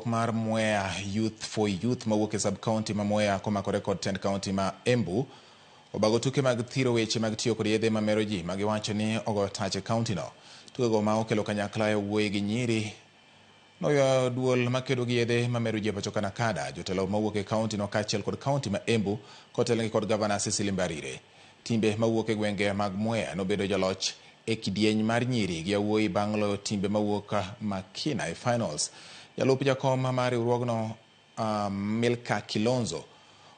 mar Mwea Youth for Youth mawuok sub county ma Mwea komakore kod tend county ma Embu obago tuke mag thiro weche mag tiyo kod yedhe mamero ji magiwacho ni ogo tache county no. Tukego ma okelo kanyakla wuoyi gi nyiri noyo duol makedo gi yedhe mamero ji pacho kana kada jotelo mawuok e county no kaachiel kod county ma Embu kotelnegi kod Governor Cecily Mbarire. Timbe mawuok e gwenge mag Mwea nobedo jaloch e kidieny mar nyiri gi yawuoyi bang' loyo timbe mawuok Makina e finals. Jalup jakom mar riwruogno Milka Kilonzo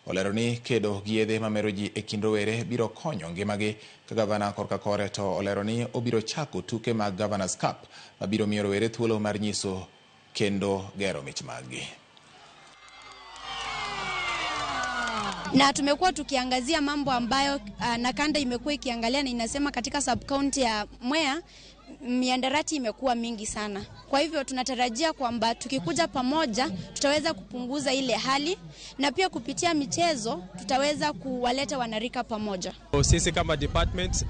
olero ni kedo gi yedhe mamero ji e kind rowere biro konyo ngimagi ka gavana korka kore to olero ni obiro chako tuke mag Governors Cup mabiro miyo rowere thuolo mar nyiso kendo gero mich maggi. Na tumekuwa tukiangazia mambo ambayo Nakanda imekuwa ikiangalia na inasema katika sub county ya Mwea miandarati imekuwa mingi sana. Kwa hivyo tunatarajia kwamba tukikuja pamoja tutaweza kupunguza ile hali na pia kupitia michezo tutaweza kuwaleta wanarika pamoja. Sisi kama department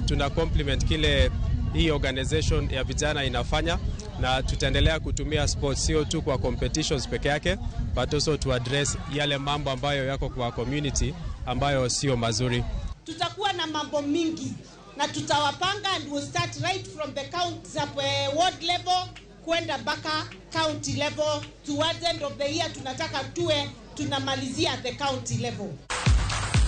tuna compliment kile hii organization ya vijana inafanya na tutaendelea kutumia sports sio tu kwa competitions peke yake but also to address yale mambo ambayo yako kwa community ambayo sio mazuri. Tutakuwa na mambo mingi na tutawapanga and we'll start right from the county ward level kwenda baka county level. Towards end of the year tunataka tuwe tunamalizia at the county level.